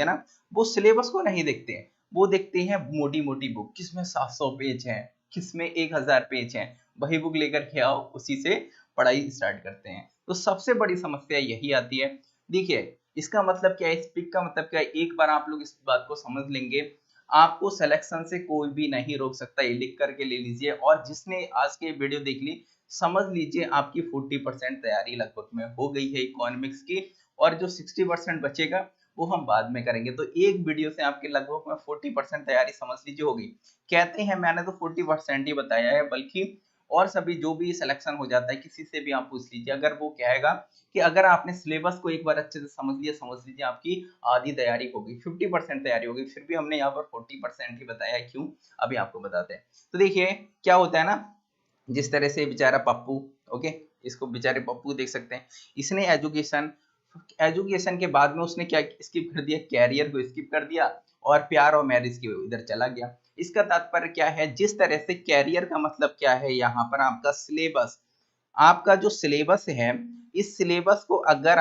हैं ना, वो सिलेबस को नहीं देखते हैं, वो देखते हैं मोटी मोटी बुक किसमें 700 पेज है, किसमें 1000 पेज है, वही बुक लेकर के आओ, उसी से पढ़ाई स्टार्ट करते हैं। तो सबसे बड़ी समस्या यही आती है। देखिए इसका मतलब क्या है, स्पीक का मतलब क्या है, एक बार आप लोग इस बात को समझ लेंगे, आपको सिलेक्शन से कोई भी नहीं रोक सकता, ये लिख करके ले लीजिए। और जिसने आज के वीडियो देख ली, समझ लीजिए आपकी 40% तैयारी लगभग में हो गई है इकोनॉमिक्स की, और जो 60% बचेगा वो हम बाद में करेंगे। तो एक वीडियो से आपके लगभग में 40% तैयारी समझ लीजिए हो गई। कहते हैं मैंने तो 40% ही बताया है, बल्कि और सभी जो भी सिलेक्शन हो जाता है किसी से भी आप पूछ लीजिए, अगर वो कहेगा कि अगर आपने सिलेबस को एक बार अच्छे से समझ लिया, समझ लीजिए आपकी आधी तैयारी हो गई, 50% तैयारी हो गई। फिर भी हमने यहाँ पर 40% ही बताया है, क्यों अभी आपको बताते हैं। तो देखिए क्या होता है ना, जिस तरह से बेचारा पप्पू, ओके, इसको बेचारे पप्पू देख सकते हैं, इसने एजुकेशन एजुकेशन के बाद में उसने क्या स्किप कर दिया, कैरियर को स्किप कर दिया और प्यार और मैरिज की इधर चला गया। इसका तात्पर्य क्या है, जिस तरह से कैरियर का मतलब क्या है, यहाँ पर आपका सिलेबस, आपका जो सिलेबस है, इस सिलेबस को अगर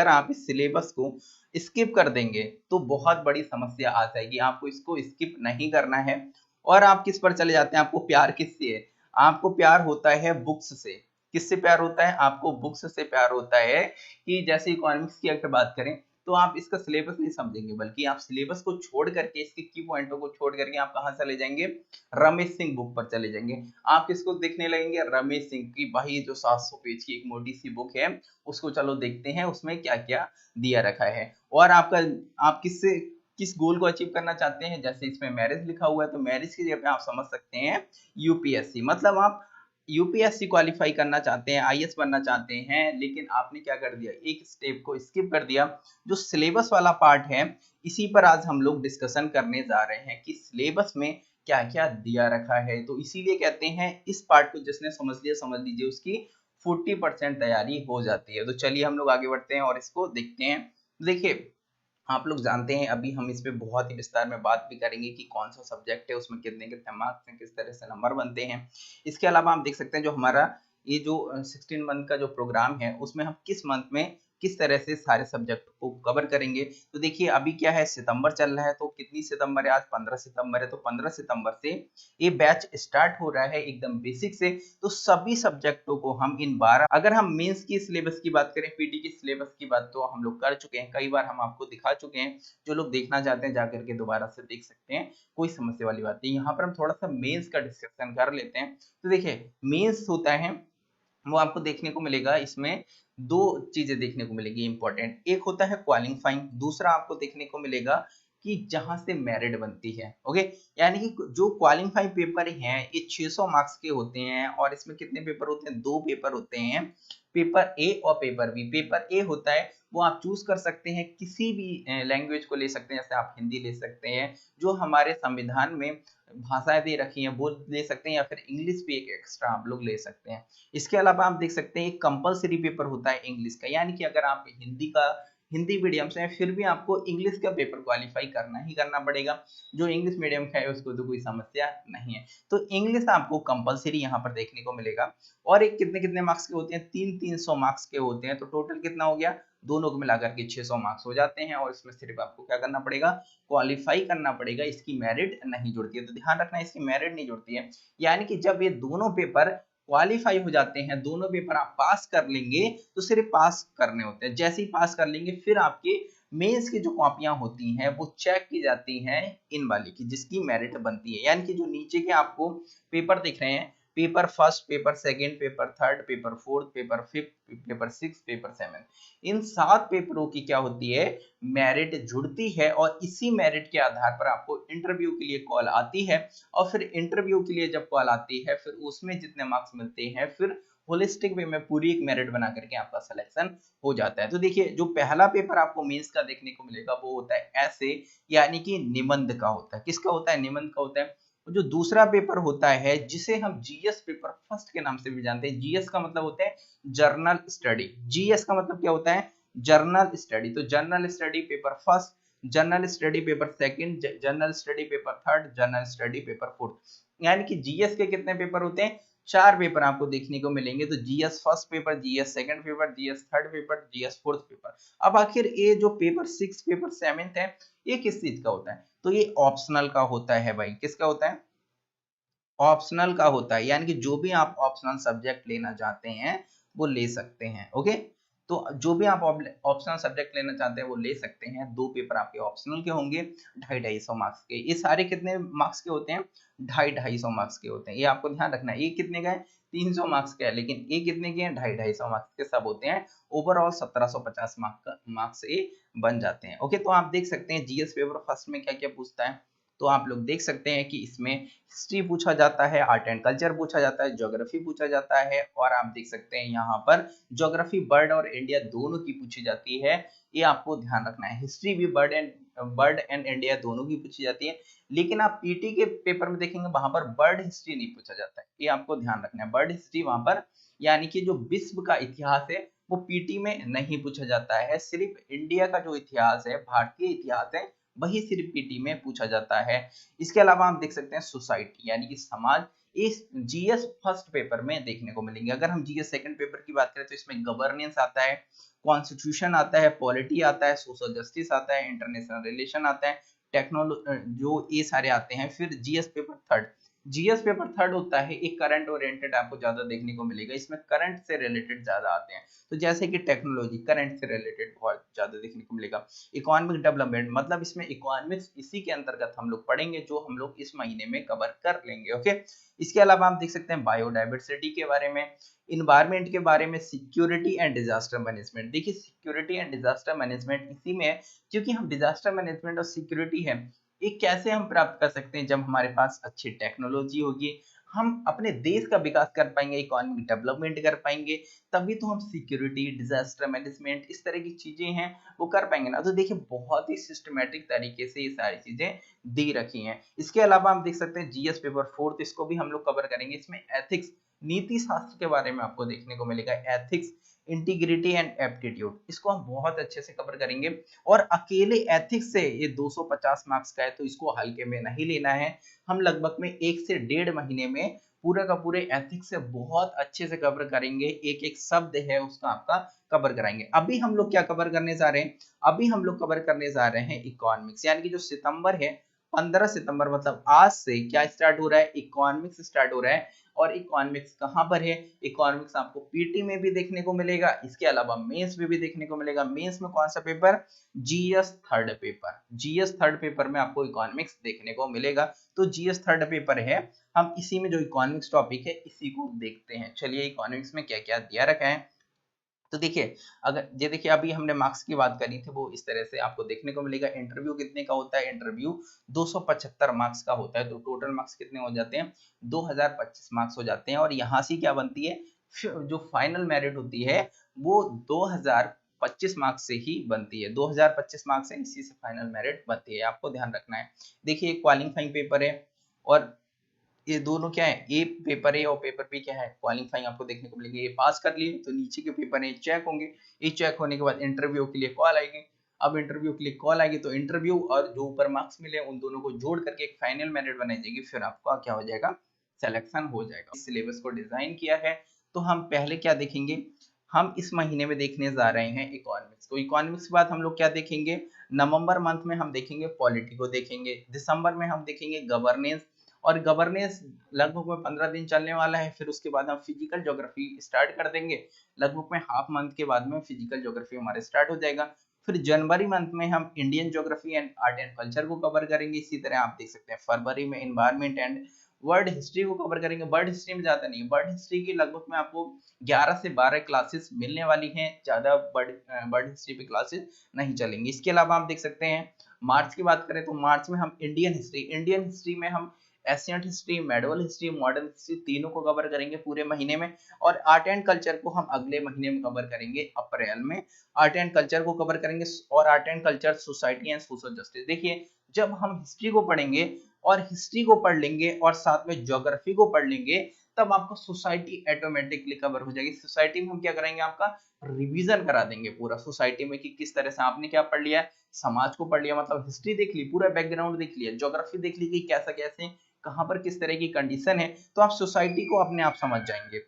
आप इस सिलेबस को स्किप कर देंगे तो बहुत बड़ी समस्या आ जाएगी। आपको इसको स्किप नहीं करना है, और आप किस पर चले जाते हैं, आपको प्यार किससे है, आपको प्यार होता है बुक्स से। किससे प्यार होता है, आपको बुक्स से प्यार होता है। कि जैसे इकोनॉमिक्स की अगर बात करें, तो आप इसका सिलेबस नहीं समझेंगे, बल्कि आप सिलेबस को छोड़ करके, इसके की पॉइंटों को छोड़ करके आप कहां चले जाएंगे, रमेश सिंह बुक पर चले जाएंगे। आप किसको देखने लगेंगे, रमेश सिंह की, भाई जो 700 पेज की एक मोटी सी बुक है, उसको चलो देखते हैं उसमें क्या क्या दिया रखा है। और आप किस गोल को अचीव करना चाहते हैं, जैसे इसमें मैरिज लिखा हुआ है, तो मैरिज की जगह पे आप समझ सकते हैं यूपीएससी, मतलब आप यूपीएससी क्वालिफाई करना चाहते हैं, आईएएस बनना चाहते हैं। लेकिन आपने क्या कर दिया, एक स्टेप को स्किप कर दिया, जो सिलेबस वाला पार्ट है। इसी पर आज हम लोग डिस्कशन करने जा रहे हैं कि सिलेबस में क्या क्या दिया रखा है। तो इसीलिए कहते हैं इस पार्ट को जिसने समझ लिया, समझ लीजिए उसकी 40% तैयारी हो जाती है। तो चलिए हम लोग आगे बढ़ते हैं और इसको देखते हैं। देखिए आप लोग जानते हैं, अभी हम इस पे बहुत ही विस्तार में बात भी करेंगे कि कौन सा सब्जेक्ट है, उसमें कितने कितने मार्क्स हैं, किस तरह से नंबर बनते हैं। इसके अलावा आप देख सकते हैं जो हमारा ये जो 16 मंथ का जो प्रोग्राम है, उसमें हम किस मंथ में किस तरह से सारे सब्जेक्ट को कवर करेंगे। तो देखिए अभी क्या है, सितंबर चल रहा है, तो कितनी सितंबर है, आज 15 सितंबर है, तो 15 सितंबर से ये बैच स्टार्ट हो रहा है एकदम बेसिक से। तो सभी सब्जेक्टों को हम इन 12, अगर हम मेंस की सिलेबस की बात करें, पीटी की सिलेबस की बात तो हम लोग कर चुके हैं, कई बार हम आपको दिखा चुके हैं। जो लोग देखना चाहते हैं जाकर के दोबारा से देख सकते हैं, कोई समस्या वाली बात नहीं। यहाँ पर हम थोड़ा सा मेंस का डिस्कशन कर लेते हैं। तो देखिए मेंस होता है, वो आपको देखने को मिलेगा, इसमें दो चीजें देखने को मिलेगी इंपॉर्टेंट, एक होता है क्वालिफाइंग, दूसरा आपको देखने को मिलेगा कि जहां से मेरिट बनती है। ओके, यानी कि जो क्वालिफाइंग पेपर हैं ये 600 मार्क्स के होते हैं, और इसमें कितने पेपर होते हैं, दो पेपर होते हैं, पेपर ए और पेपर बी। पेपर ए होता है वो आप चूज कर सकते हैं, किसी भी लैंग्वेज को ले सकते हैं, जैसे आप हिंदी ले सकते हैं, जो हमारे संविधान में भाषाएं दे रखी हैं वो ले सकते हैं, या फिर इंग्लिश भी एक एक्स्ट्रा आप लोग ले सकते हैं। इसके अलावा आप देख सकते हैं एक कंपलसरी पेपर होता है इंग्लिश का, यानी कि अगर आप हिंदी मीडियम से हैं फिर भी आपको इंग्लिश का पेपर क्वालिफाई करना ही करना पड़ेगा। जो इंग्लिश मीडियम का है उसको तो कोई समस्या नहीं है। तो इंग्लिश आपको कंपलसरी यहाँ पर देखने को मिलेगा। और एक कितने कितने मार्क्स के होते हैं, 300 मार्क्स के होते हैं। तो टोटल कितना हो गया, दोनों को मिलाकर के 600 मार्क्स हो जाते हैं, और इसमें सिर्फ आपको क्या करना पड़ेगा, क्वालिफाई करना पड़ेगा, इसकी मेरिट नहीं जुड़ती है। तो ध्यान रखना इसकी मेरिट नहीं जुड़ती है, यानी कि जब ये दोनों पेपर क्वालिफाई हो जाते हैं, दोनों पेपर आप पास कर लेंगे, तो सिर्फ पास करने होते हैं। जैसे ही पास कर लेंगे फिर आपके मेंस की जो कॉपियां होती हैं वो चेक की जाती हैं इन वाली की, जिसकी मेरिट बनती है। यानी कि जो नीचे के आपको पेपर दिख रहे हैं, paper first, paper second, paper third, paper fourth, paper fifth, paper six, paper seven, इन 7 पेपरों की क्या होती है, मेरिट जुड़ती है। और इसी मेरिट के आधार पर आपको इंटरव्यू के लिए कॉल आती है, और फिर इंटरव्यू के लिए जब कॉल आती है, फिर उसमें जितने मार्क्स मिलते हैं, फिर होलिस्टिक वे में पूरी एक मेरिट बना करके आपका सिलेक्शन हो जाता है। तो देखिए जो पहला पेपर आपको मेंस का देखने को मिलेगा वो होता है ऐसे, यानी कि निबंध का होता है। किसका होता है, निबंध का होता है। जो दूसरा पेपर होता है जिसे हम जीएस पेपर फर्स्ट के नाम से भी जानते हैं, जीएस का मतलब होता है जर्नल स्टडी। जीएस का मतलब क्या होता है, जर्नल स्टडी। तो journal study paper first, general study paper second, general study paper third, general study paper fourth. यानी कि जीएस के कितने पेपर होते हैं, 4 पेपर आपको देखने को मिलेंगे। तो GS first paper, GS second paper, GS third paper, GS fourth paper. अब आखिर ये जो पेपर 6, पेपर 7 है, ये किस चीज का होता है? तो ये ऑप्शनल का होता है भाई। किसका होता है? ऑप्शनल का होता है, यानी कि जो भी आप ऑप्शनल सब्जेक्ट लेना चाहते हैं वो ले सकते हैं। ओके, तो जो भी आप ऑप्शनल सब्जेक्ट लेना चाहते हैं वो ले सकते हैं। 2 पेपर आपके ऑप्शनल के होंगे, 250 मार्क्स के। ये सारे कितने मार्क्स के होते हैं? 250 मार्क्स के होते हैं। ये आपको ध्यान रखना है। ये कितने का है? 300 मार्क्स का है, लेकिन ये कितने के हैं? 250 मार्क्स के सब होते हैं। ओवरऑल 1750 मार्क्स ये बन जाते हैं। ओके, तो आप देख सकते हैं जीएस पेपर फर्स्ट में क्या क्या पूछता है। तो आप लोग देख सकते हैं कि इसमें हिस्ट्री पूछा जाता है, आर्ट एंड कल्चर पूछा जाता है, ज्योग्राफी पूछा जाता है, और आप देख सकते हैं यहाँ पर ज्योग्राफी बर्ड और इंडिया दोनों की पूछी जाती है। ये आपको ध्यान रखना है। हिस्ट्री भी बर्ड एंड इंडिया दोनों की पूछी जाती है, लेकिन आप पीटी के पेपर में देखेंगे वहां पर बर्ड हिस्ट्री नहीं पूछा जाता है। ये आपको ध्यान रखना है। बर्ड हिस्ट्री वहां पर, यानी कि जो विश्व का इतिहास है वो पीटी में नहीं पूछा जाता है। सिर्फ इंडिया का जो इतिहास है, भारतीय इतिहास है, वही सिर्फ पीटी में पूछा जाता है। इसके अलावा आप देख सकते हैं सोसाइटी, यानी कि समाज, इस जीएस फर्स्ट पेपर में देखने को मिलेंगे। अगर हम जीएस सेकंड पेपर की बात करें तो इसमें गवर्नेंस आता है, कॉन्स्टिट्यूशन आता है, पॉलिटी आता है, सोशल जस्टिस आता है, इंटरनेशनल रिलेशन आता है, टेक्नोलॉजी, जो ये सारे आते हैं। फिर GS paper third, GS paper third होता है एक करंट ओरिएंटेड, आपको ज्यादा देखने को मिलेगा। इसमें करंट से रिलेटेड ज्यादा आते हैं, तो जैसे कि टेक्नोलॉजी करंट से रिलेटेड बहुत ज्यादा देखने को मिलेगा। इकोनॉमिक डेवलपमेंट, मतलब इसमें इकोनॉमिक्स इसी के अंतर्गत हम लोग पढ़ेंगे, जो हम लोग इस महीने में कवर कर लेंगे। ओके, इसके अलावा आप देख सकते हैं बायोडाइवर्सिटी के बारे में, इन्वायरमेंट के बारे में, सिक्योरिटी एंड डिजास्टर मैनेजमेंट। देखिए सिक्योरिटी एंड डिजास्टर मैनेजमेंट इसी में है, क्योंकि हम डिजास्टर मैनेजमेंट और सिक्योरिटी है, ये कैसे हम प्राप्त कर सकते हैं? जब हमारे पास अच्छी टेक्नोलॉजी होगी, हम अपने देश का विकास कर पाएंगे, इकोनॉमिक डेवलपमेंट कर पाएंगे, तभी तो हम सिक्योरिटी, डिजास्टर मैनेजमेंट, इस तरह की चीजें हैं वो कर पाएंगे ना। तो देखिए बहुत ही सिस्टमेटिक तरीके से ये सारी चीजें दी रखी हैं। इसके अलावा आप देख सकते हैं जीएस पेपर फोर्थ, इसको भी हम लोग कवर करेंगे। इसमें एथिक्स, नीति शास्त्र के बारे में आपको देखने को मिलेगा। एथिक्स, इंटीग्रिटी एंड एप्टीट्यूड, इसको हम बहुत अच्छे से कवर करेंगे। और अकेले एथिक्स से ये 250 मार्क्स का है, तो इसको हल्के में नहीं लेना है। हम लगभग में 1 से 1.5 महीने में पूरा का पूरे एथिक्स से बहुत अच्छे से कवर करेंगे। एक एक शब्द है उसका आपका कवर कराएंगे। अभी हम लोग क्या कवर करने जा रहे हैं? अभी हम लोग कवर करने जा रहे हैं इकोनॉमिक्स, यानी कि जो सितंबर है, 15 सितंबर, मतलब आज से क्या स्टार्ट हो रहा है? इकोनॉमिक्स स्टार्ट हो रहा है। और इकोनॉमिक्स कहाँ पर है? इकोनॉमिक्स आपको पीटी में भी देखने को मिलेगा, इसके अलावा मेंस में भी देखने को मिलेगा। मेंस में कौन सा paper? GS third paper. GS third paper में आपको इकोनॉमिक्स देखने को मिलेगा। तो जीएस थर्ड पेपर है, हम इसी में जो इकोनॉमिक्स टॉपिक है इसी को देखते हैं। चलिए इकोनॉमिक्स में क्या क्या दिया रखा है तो देखिए, अगर ये देखिए अभी हमने मार्क्स की बात करी थी, वो इस तरह से आपको देखने को मिलेगा। इंटरव्यू कितने का होता है? इंटरव्यू 275 मार्क्स का होता है। तो टोटल मार्क्स कितने हो जाते हैं? 2025 मार्क्स हो जाते हैं। और यहाँ से क्या बनती है? जो फाइनल मेरिट होती है वो 2025 मार्क्स से ही बनती है। 2025 मार्क्स है, इसी से फाइनल मेरिट बनती है, आपको ध्यान रखना है। देखिए क्वालिफाइंग पेपर है, और ये दोनों क्या है? ए पेपर ए और पेपर बी क्या है? क्वालिफाइंग आपको देखने को मिलेंगे। ये पास कर लिए तो नीचे के पेपर है चेक होंगे। ये चेक होने के बाद इंटरव्यू के लिए कॉल आएगी। अब इंटरव्यू के लिए कॉल आएगी तो इंटरव्यू और जो ऊपर मार्क्स मिले उन दोनों को जोड़ करके एक फाइनल मेरिट बनाई जाएगी। फिर आपका क्या हो जाएगा? सिलेक्शन हो जाएगा। इस सिलेबस को डिजाइन किया है। तो हम पहले क्या देखेंगे? हम इस महीने में देखने जा रहे हैं इकोनॉमिक्स। तो इकोनॉमिक्स के बाद हम लोग क्या देखेंगे? नवंबर मंथ में हम देखेंगे पॉलिटी को देखेंगे। दिसंबर में हम देखेंगे गवर्नेंस, और गवर्नेंस लगभग में 15 दिन चलने वाला है। फिर उसके बाद हम फिजिकल ज्योग्राफी स्टार्ट कर देंगे। लगभग में हाफ मंथ के बाद में फिजिकल ज्योग्राफी हमारे स्टार्ट हो जाएगा। फिर जनवरी मंथ में हम Indian geography and art and culture को कवर करेंगे। इसी तरह आप देख सकते हैं फरवरी में एनवायरमेंट एंड वर्ल्ड हिस्ट्री को कवर करेंगे। वर्ल्ड हिस्ट्री में ज्यादा नहीं, वर्ल्ड हिस्ट्री की लगभग में आपको 11 से 12 क्लासेस मिलने वाली हैं, ज्यादा वर्ल्ड हिस्ट्री पे क्लासेस नहीं चलेंगी। इसके अलावा आप देख सकते हैं मार्च की बात करें तो मार्च में हम इंडियन हिस्ट्री में हम ancient history, medieval history, modern history तीनों को कवर करेंगे पूरे महीने में। और आर्ट एंड कल्चर को हम अगले महीने में कवर करेंगे, अप्रैल में आर्ट एंड कल्चर को कवर करेंगे। और art and culture, society and social justice. देखिए जब हम हिस्ट्री को पढ़ेंगे और हिस्ट्री को पढ़ लेंगे और साथ में ज्योग्राफी को पढ़ लेंगे, तब आपको सोसाइटी ऑटोमेटिकली कवर हो जाएगी। सोसाइटी में हम क्या करेंगे? आपका रिवीजन करा देंगे पूरा सोसाइटी में कि किस तरह से आपने क्या पढ़ लिया है। समाज को पढ़ लिया, मतलब हिस्ट्री देख ली, पूरा बैकग्राउंड देख लिया, ज्योग्राफी देख ली कि कैसा कैसे कहाँ पर किस तरह की कंडीशन है, तो आप सोसाइटी को अपने आप समझ जाएंगे।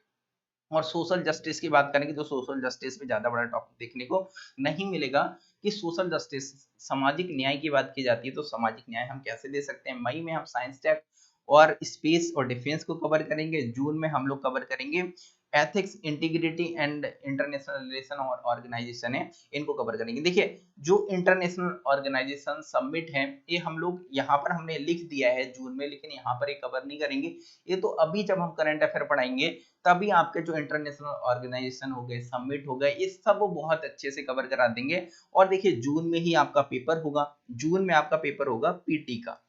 और सोशल जस्टिस की बात करेंगे तो सोशल जस्टिस में ज्यादा बड़ा टॉपिक देखने को नहीं मिलेगा कि सोशल जस्टिस, सामाजिक न्याय की बात की जाती है तो सामाजिक न्याय हम कैसे दे सकते हैं। मई में हम साइंस टेक और स्पेस और डिफेंस को कवर करेंगे। जून में हम लोग कवर करेंगे ethics, integrity and international relation और ऑर्गेनाइजेशन है, इनको कवर करेंगे। देखिए जो इंटरनेशनल ऑर्गेनाइजेशन समिट है ये हम लोग यहाँ पर हमने लिख दिया है जून में, लेकिन यहाँ पर ये कवर नहीं करेंगे। ये तो अभी जब हम करंट अफेयर पढ़ाएंगे तभी आपके जो इंटरनेशनल ऑर्गेनाइजेशन हो गए, समिट हो गए, ये सब बहुत अच्छे से कवर करा देंगे। और देखिए जून में ही आपका पेपर होगा, जून में आपका पेपर होगा पीटी का,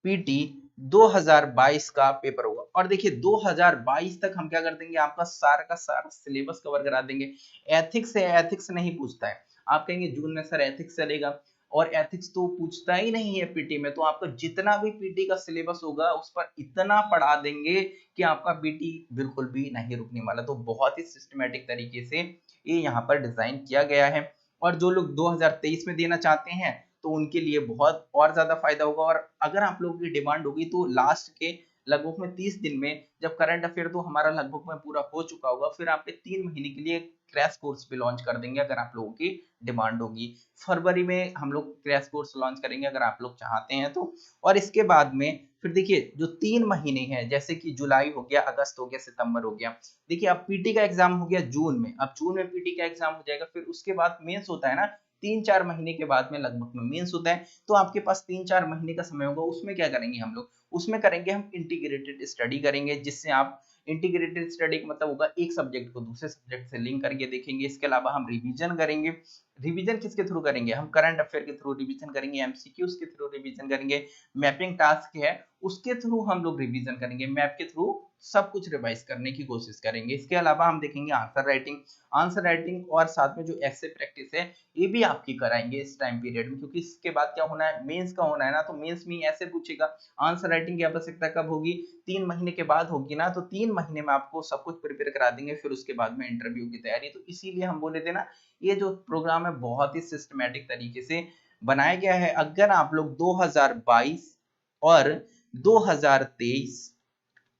पीटी 2022 का पेपर होगा। और देखिए 2022 तक हम क्या कर देंगे, आपका सारा का सारा सिलेबस कवर करा देंगे। एथिक्स है, एथिक्स नहीं पूछता है। आप कहेंगे जून में सर एथिक्स चलेगा, और एथिक्स तो पूछता ही नहीं है पीटी में, तो आपको जितना भी पीटी का सिलेबस होगा उस पर इतना पढ़ा देंगे कि आपका पीटी बिल्कुल भी नहीं रुकने वाला। तो बहुत ही सिस्टमेटिक तरीके से ये यहाँ पर डिजाइन किया गया है। और जो लोग 2023 में देना चाहते हैं तो उनके लिए बहुत और ज्यादा फायदा होगा। और अगर आप लोगों की डिमांड होगी तो लास्ट के लगभग में 30 दिन में, जब करंट अफेयर तो हमारा लगभग में पूरा हो चुका होगा, फिर आपके 3 महीने के लिए क्रैश कोर्स भी लॉन्च कर देंगे अगर आप लोगों की डिमांड होगी। फरवरी में हम लोग क्रैश कोर्स लॉन्च करेंगे अगर आप लोग चाहते हैं तो। और इसके बाद में फिर देखिए जो 3 महीने हैं, जैसे कि जुलाई हो गया, अगस्त हो गया, सितंबर हो गया। देखिए अब पीटी का एग्जाम हो गया जून में, अब जून में पीटी का एग्जाम हो जाएगा, फिर उसके बाद मेंस होता है ना, 3-4 महीने के बाद में लगभग में मेंस होता है। तो आपके पास 3-4 महीने का समय होगा, उसमें क्या करेंगे हम लोग, उसमें करेंगे हम इंटीग्रेटेड स्टडी करेंगे, जिससे आप इंटीग्रेटेड स्टडी का मतलब होगा एक सब्जेक्ट को दूसरे सब्जेक्ट से लिंक करके देखेंगे। इसके अलावा हम रिवीजन करेंगे। रिवीजन किसके थ्रू करेंगे, हम करंट अफेयर के थ्रू रिवीजन करेंगे, एमसीक्यूज के थ्रू रिवीजन करेंगे, मैपिंग टास्क है उसके थ्रू हम लोग रिवीजन करेंगे, मैप के थ्रू सब कुछ रिवाइज करने की कोशिश करेंगे। इसके अलावा हम देखेंगे आंसर राइटिंग, आंसर राइटिंग और साथ में जो ऐसे प्रैक्टिस है ये भी आपकी कराएंगे इस टाइम पीरियड में, क्योंकि इसके बाद क्या होना है, मेंस का होना है ना, तो मेंस में ऐसे पूछेगा। आंसर राइटिंग की आवश्यकता कब होगी, 3 महीने के बाद होगी ना, तो 3 महीने में आपको सब कुछ प्रिपेयर करा देंगे, फिर उसके बाद में इंटरव्यू की तैयारी। तो इसीलिए हम बोले थे ना, ये जो प्रोग्राम है बहुत ही सिस्टमेटिक तरीके से बनाया गया है। अगर आप लोग 2022 और 2023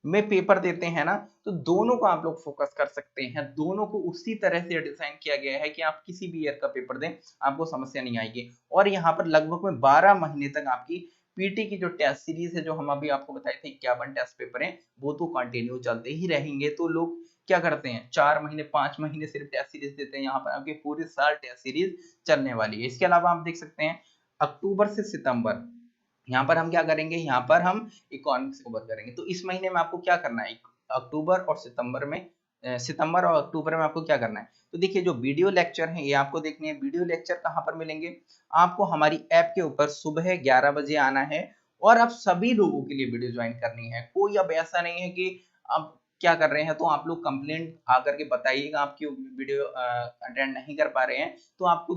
में पेपर देते हैं ना, तो दोनों को आप लोग फोकस कर सकते हैं। दोनों को उसी तरह से डिजाइन किया गया है कि आप किसी भी ईयर का पेपर दें आपको समस्या नहीं आएगी। और यहाँ पर लगभग में 12 महीने तक आपकी पीटी की जो टेस्ट सीरीज है, जो हम अभी आपको बताए थे 51 टेस्ट पेपर हैं, वो तो कंटिन्यू चलते ही रहेंगे। तो लोग क्या करते हैं, 4 महीने 5 महीने सिर्फ टेस्ट सीरीज देते हैं, यहाँ पर आपके पूरे साल टेस्ट सीरीज चलने वाली है। इसके अलावा आप देख सकते हैं अक्टूबर से सितंबर, यहाँ पर हम क्या करेंगे, यहाँ पर हम इकोनॉमिक्स कवर करेंगे। तो इस महीने में आपको क्या करना है, अक्टूबर और सितंबर में, सितंबर और अक्टूबर में आपको क्या करना है, तो देखिए जो वीडियो लेक्चर है ये आपको देखनी है। वीडियो लेक्चर कहाँ पर मिलेंगे, आपको हमारी ऐप के ऊपर सुबह 11 बजे आना है, और आप सभी लोगों के लिए वीडियो ज्वाइन करनी है। कोई अब ऐसा नहीं है कि आप क्या कर रहे हैं तो आप लोग कंप्लेंट आकर के बताइएगा आप क्यों वीडियो अटेंड नहीं कर पा रहे हैं। तो आपको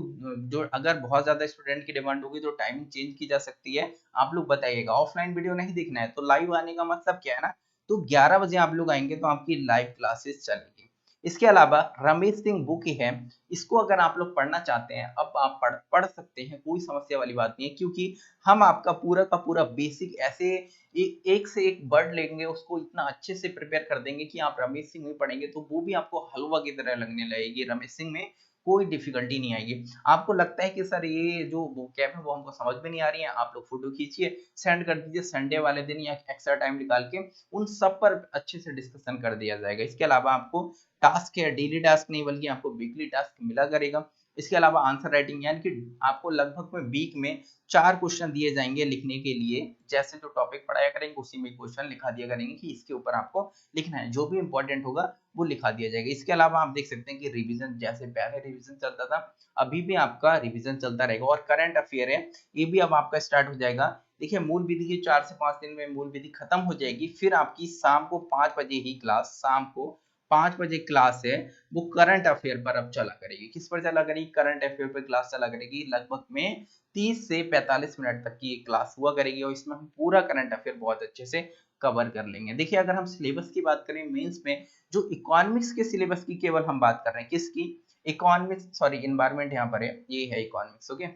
जो अगर बहुत ज्यादा स्टूडेंट की डिमांड होगी तो टाइमिंग चेंज की जा सकती है, आप लोग बताइएगा। ऑफलाइन वीडियो नहीं देखना है तो लाइव आने का मतलब क्या है ना, तो 11 बजे आप लोग आएंगे तो आपकी लाइव क्लासेस चलेगी। इसके अलावा रमेश सिंह बुक है, इसको अगर आप लोग पढ़ना चाहते हैं अब आप पढ़ सकते हैं, कोई समस्या वाली बात नहीं है, क्योंकि हम आपका पूरा का पूरा बेसिक ऐसे एक से एक वर्ड लेंगे, उसको इतना अच्छे से प्रिपेयर कर देंगे कि आप रमेश सिंह में पढ़ेंगे तो वो भी आपको हलवा की तरह लगने लगेगी। रमेश सिंह में कोई डिफिकल्टी नहीं आएगी। आपको लगता है कि सर ये जो वोकैब है वो हमको समझ में नहीं आ रही है, आप लोग फोटो खींचिए सेंड कर दीजिए, संडे वाले दिन या एक्स्ट्रा टाइम निकाल के उन सब पर अच्छे से डिस्कशन कर दिया जाएगा। इसके अलावा आपको टास्क है, डेली टास्क नहीं बल्कि आपको वीकली टास्क मिला करेगा। इसके अलावा आंसर राइटिंग, यानी कि आपको लगभग में वीक में 4 क्वेश्चन दिए जाएंगे लिखने के लिए, जैसे जो टॉपिक पढ़ाया करेंगे उसी में क्वेश्चन लिखा दिया करेंगे कि इसके ऊपर आपको लिखना है, जो भी इंपॉर्टेंट होगा वो लिखा दिया जाएगा। इसके अलावा आप देख सकते हैं कि रिवीजन, जैसे पहले रिवीजन चलता था अभी भी आपका रिवीजन चलता रहेगा। और करंट अफेयर है ये भी अब आपका स्टार्ट हो जाएगा। देखिए मूल विधि की 4 से 5 दिन में मूल विधि खत्म हो जाएगी, फिर आपकी शाम को 5 बजे ही क्लास, शाम को 5 बजे क्लास है वो करंट अफेयर पर अब चला करेगी। किस पर चला करेगी, करंट अफेयर पर क्लास चला करेगी। लगभग में 30 से 45 मिनट तक की क्लास हुआ करेगी, और इसमें हम पूरा करंट अफेयर बहुत अच्छे से कवर कर लेंगे। देखिए अगर हम सिलेबस की बात करें मेंस में, जो इकोनॉमिक्स के सिलेबस की केवल हम बात कर रहे हैं, किसकी, इकोनॉमिक्स, सॉरी इन्वायरमेंट यहाँ पर है, ये है इकोनॉमिक्स, ओके।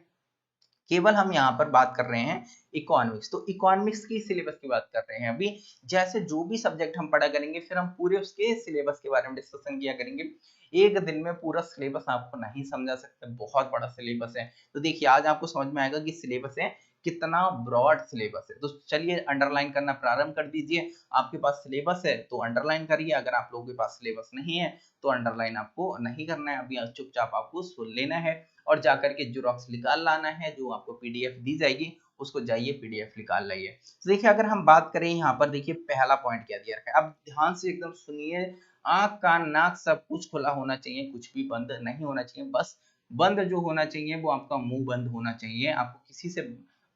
केवल हम यहाँ पर बात कर रहे हैं इकोनॉमिक्स। तो इकोनॉमिक्स की सिलेबस की बात कर रहे हैं अभी। जैसे जो भी सब्जेक्ट हम पढ़ा करेंगे फिर हम पूरे उसके सिलेबस के बारे में डिस्कशन किया करेंगे। एक दिन में पूरा सिलेबस आपको नहीं समझा सकते, बहुत बड़ा सिलेबस है। तो देखिए आज आपको समझ में आएगा कि सिलेबस है कितना ब्रॉड सिलेबस है। तो चलिए अंडरलाइन करना प्रारंभ कर दीजिए। आपके पास सिलेबस है तो अंडरलाइन करिए, अगर आप लोगों के पास सिलेबस नहीं है तो अंडरलाइन आपको नहीं करना है, अभी चुपचाप आपको सुन लेना है और जाकर के जेरॉक्स निकाल लाना है। जो आपको पीडीएफ दी जाएगी उसको जाइए पीडीएफ निकाल लाइए। तो देखिए अगर हम बात करें यहाँ पर, देखिए पहला पॉइंट क्या दिया है, अब ध्यान से एकदम सुनिए। आंख कान नाक सब कुछ खुला होना चाहिए, कुछ भी बंद नहीं होना चाहिए। बस बंद जो होना चाहिए वो आपका मुंह बंद होना चाहिए, आपको किसी से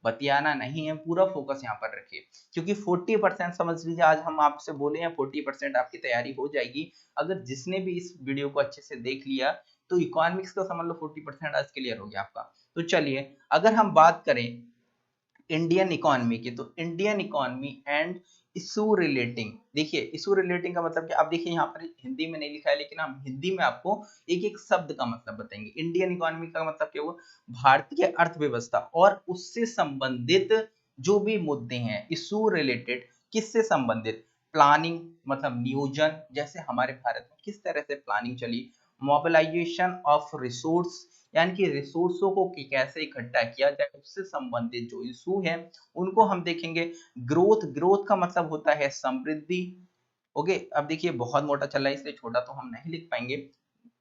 बतियाना नहीं है। पूरा फोकस यहाँ पर रखिए, क्योंकि 40% समझ लीजिए आज हम आपसे बोले हैं 40% आपकी तैयारी हो जाएगी। अगर जिसने भी इस वीडियो को अच्छे से देख लिया तो इकोनॉमिक्स का समझ लो 40% आज क्लियर हो गया आपका। तो चलिए अगर हम बात करें इंडियन इकोनॉमी की, तो Indian economy and issue relating. देखिए इशू रिलेटिंग का मतलब क्या, आप देखिए यहाँ पर हिंदी में नहीं लिखा है लेकिन हम हिंदी में आपको एक एक शब्द का मतलब बताएंगे। इंडियन इकोनॉमी का मतलब क्या हुआ, भारतीय अर्थव्यवस्था और उससे संबंधित जो भी मुद्दे हैं, इशू रिलेटेड किससे संबंधित, प्लानिंग मतलब नियोजन, जैसे हमारे भारत में किस तरह से प्लानिंग चली, मोबिलाइजेशन ऑफ रिसोर्स यानी कि रिसोर्सों को कैसे इकट्ठा किया जाए, उससे संबंधित जो इशू है उनको हम देखेंगे। ग्रोथ, ग्रोथ का मतलब होता है समृद्धि। ओके, अब देखिए बहुत मोटा चल रहा है इसलिए छोटा तो हम नहीं लिख पाएंगे।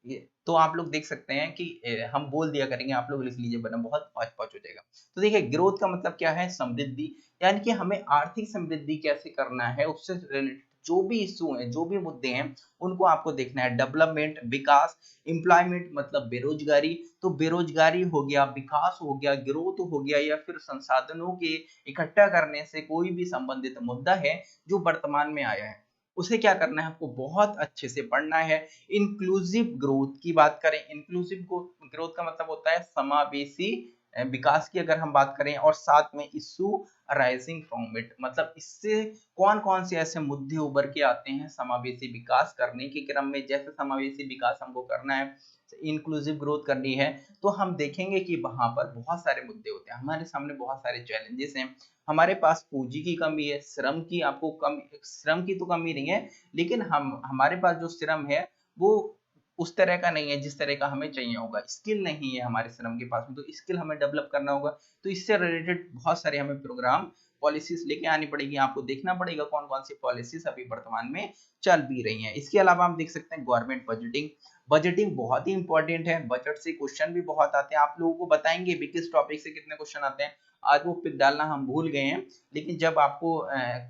ये तो आप लोग देख सकते हैं कि हम बोल दिया करेंगे, आप लोग लिख लीजिए वरना बहुत पॉच पॉच हो जाएगा। तो देखिए ग्रोथ का मतलब क्या है, समृद्धि, यानी कि हमें आर्थिक समृद्धि कैसे करना है, उससे रिलेटेड जो भी इशू हैं, जो भी मुद्दे हैं उनको आपको देखना है। डेवलपमेंट, विकास, एम्प्लॉयमेंट मतलब बेरोजगारी, तो बेरोजगारी हो गया, विकास हो गया, ग्रोथ हो गया, या फिर संसाधनों के इकट्ठा करने से कोई भी संबंधित मुद्दा है जो वर्तमान में आया है, उसे क्या करना है, आपको बहुत अच्छे से पढ़ना है। इंक्लूसिव ग्रोथ की बात करें, इंक्लूसिव ग्रोथ का मतलब होता है समावेशी विकास की अगर हम बात करें, और साथ में इशू अराइजिंग फ्रॉम इट, मतलब इससे कौन कौन से ऐसे मुद्दे उभर के आते हैं समावेशी विकास करने के क्रम में। जैसे समावेशी विकास हमको करना है, इंक्लूसिव ग्रोथ करनी है, तो हम देखेंगे कि वहां पर बहुत सारे मुद्दे होते हैं, हमारे सामने बहुत सारे चैलेंजेस हैं। हमारे पास पूंजी की कमी है, श्रम की आपको कम, श्रम की तो कमी नहीं है लेकिन हमारे पास जो श्रम है वो उस तरह का नहीं है जिस तरह का हमें चाहिए होगा। स्किल नहीं है हमारे श्रम के पास में, तो स्किल हमें डेवलप करना होगा। तो इससे रिलेटेड बहुत सारे हमें प्रोग्राम पॉलिसीज लेके आनी पड़ेगी, आपको देखना पड़ेगा कौन कौन सी पॉलिसीज अभी वर्तमान में चल भी रही हैं। इसके अलावा हम देख सकते हैं गवर्नमेंट बजटिंग, बजटिंग बहुत ही इंपॉर्टेंट है। बजट से क्वेश्चन भी बहुत आते हैं, आप लोगों को बताएंगे भी किस टॉपिक से कितने क्वेश्चन आते हैं। आज वो पिक डालना हम भूल गए हैं, लेकिन जब आपको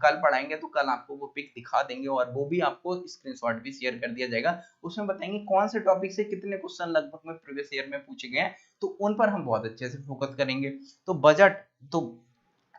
कल पढ़ाएंगे तो कल आपको वो पिक दिखा देंगे और वो भी आपको स्क्रीनशॉट भी शेयर कर दिया जाएगा। उसमें बताएंगे कौन से टॉपिक से कितने क्वेश्चन लगभग में प्रीवियस ईयर में पूछे गए हैं, तो उन पर हम बहुत अच्छे से फोकस करेंगे। तो बजट, तो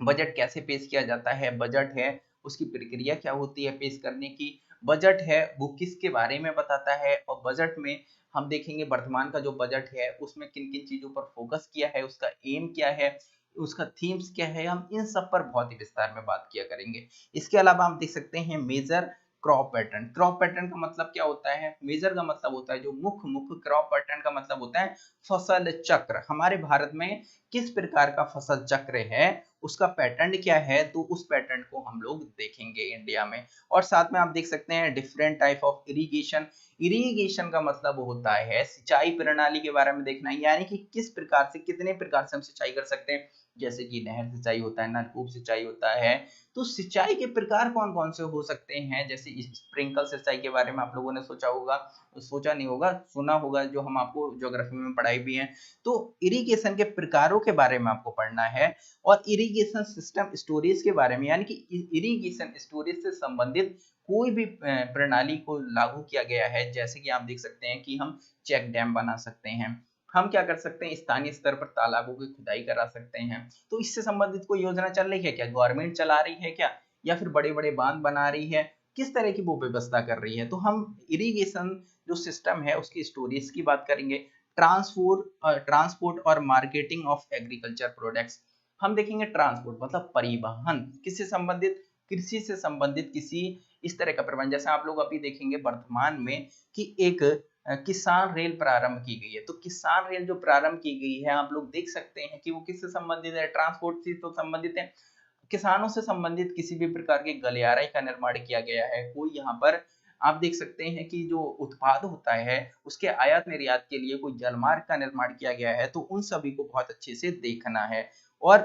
बजट कैसे पेश किया जाता है, बजट है उसकी प्रक्रिया क्या होती है पेश करने की, बजट है वो किसके बारे में बताता है, और बजट में हम देखेंगे वर्तमान का जो बजट है उसमें किन किन चीजों पर फोकस किया है, उसका एम क्या है, उसका थीम्स क्या है, हम इन सब पर बहुत ही विस्तार में बात किया करेंगे। इसके अलावा हम देख सकते हैं major crop pattern. Crop pattern का मतलब क्या होता है, मेजर का मतलब होता है जो मुख्य, क्रॉप पैटर्न का मतलब होता है फसल चक्र। हमारे भारत में किस प्रकार का फसल चक्र है, उसका पैटर्न क्या है, तो उस पैटर्न को हम लोग देखेंगे इंडिया में। और साथ में आप देख सकते हैं different type of irrigation. Irrigation का मतलब होता है सिंचाई प्रणाली के बारे में देखना, यानी कि किस प्रकार से, कितने प्रकार से हम सिंचाई कर सकते हैं। जैसे कि नहर सिंचाई होता है, नलकूप सिंचाई होता है, तो सिंचाई के प्रकार कौन कौन से हो सकते हैं। जैसे स्प्रिंकल सिंचाई के बारे में आप लोगों ने सोचा होगा, सोचा नहीं होगा, सुना होगा, जो हम आपको ज्योग्राफी में पढ़ाई भी है। तो इरिगेशन के प्रकारों के बारे में आपको पढ़ना है, और इरिगेशन सिस्टम स्टोरेज के बारे में, यानी कि इरिगेशन स्टोरेज से संबंधित कोई भी प्रणाली को लागू किया गया है। जैसे कि आप देख सकते हैं कि हम चेक डैम बना सकते हैं, हम क्या कर सकते हैं स्थानीय स्तर पर तालाबों की खुदाई करा सकते हैं। तो इससे संबंधित कोई योजना चल रही है क्या, गवर्नमेंट चला रही है क्या, या फिर बड़े बड़े बांध बना रही है, किस तरह की वो व्यवस्था कर रही है। तो हम इरिगेशन जो सिस्टम है उसकी स्टोरेज की बात करेंगे। ट्रांसपोर्ट और मार्केटिंग ऑफ एग्रीकल्चर प्रोडक्ट्स, हम देखेंगे ट्रांसपोर्ट मतलब परिवहन, किससे संबंधित, कृषि से संबंधित किसी इस तरह का प्रबंध। जैसे आप लोग अभी देखेंगे वर्तमान में कि एक किसान रेल प्रारंभ की गई है। तो किसान रेल जो प्रारंभ की गई है, आप लोग देख सकते हैं कि वो किससे संबंधित है, ट्रांसपोर्ट से तो संबंधित है। किसानों से संबंधित किसी भी प्रकार के गलियारे का निर्माण किया गया है। कोई यहाँ पर आप देख सकते हैं कि जो उत्पाद होता है उसके आयात निर्यात के लिए कोई जलमार्ग का निर्माण किया गया है, तो उन सभी को बहुत अच्छे से देखना है। और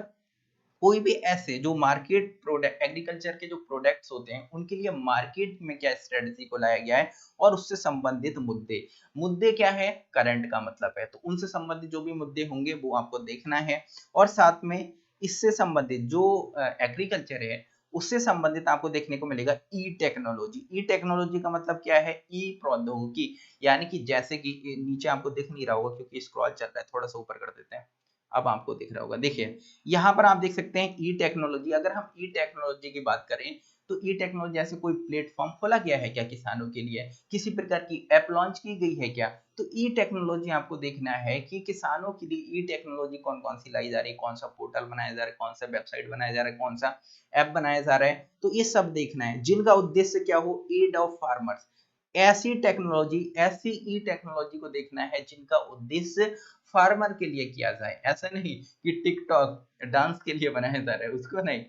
कोई भी ऐसे जो मार्केट प्रोडक्ट, एग्रीकल्चर के जो प्रोडक्ट्स होते हैं उनके लिए मार्केट में क्या स्ट्रेटजी को लाया गया है और उससे संबंधित मुद्दे, मुद्दे क्या है, करंट का मतलब है, तो उनसे संबंधित जो भी मुद्दे होंगे वो आपको देखना है। और साथ में इससे संबंधित जो एग्रीकल्चर है उससे संबंधित आपको देखने को मिलेगा ई टेक्नोलॉजी। ई टेक्नोलॉजी का मतलब क्या है, ई प्रौद्योगिकी, यानी कि जैसे कि नीचे आपको दिख नहीं रहा होगा क्योंकि स्क्रॉल चल रहा है, थोड़ा सा ऊपर कर देते हैं, अब आपको दिख रहा होगा। देखिए यहाँ पर आप देख सकते हैं ई टेक्नोलॉजी। अगर हम ई टेक्नोलॉजी की बात करें तो ई टेक्नोलॉजी जैसे कोई प्लेटफॉर्म खोला गया है क्या किसानों के लिए, किसी प्रकार की ऐप लॉन्च की गई है क्या, तो ई टेक्नोलॉजी आपको देखना है कि किसानों के लिए ई टेक्नोलॉजी कौन कौन सी लाई जा रही है, कौन सा पोर्टल बनाया जा रहा है, कौन सा वेबसाइट बनाया जा रहा है, कौन सा ऐप बनाया जा रहा है, तो ये सब देखना है जिनका उद्देश्य क्या हो, एड ऑफ फार्मर्स। ऐसी टेक्नोलॉजी, ऐसी ई टेक्नोलॉजी को देखना है जिनका उद्देश्य फार्मर के लिए किया जाए। ऐसा नहीं कि टिकटॉक डांस के लिए बनाया जा रहा है, उसको नहीं,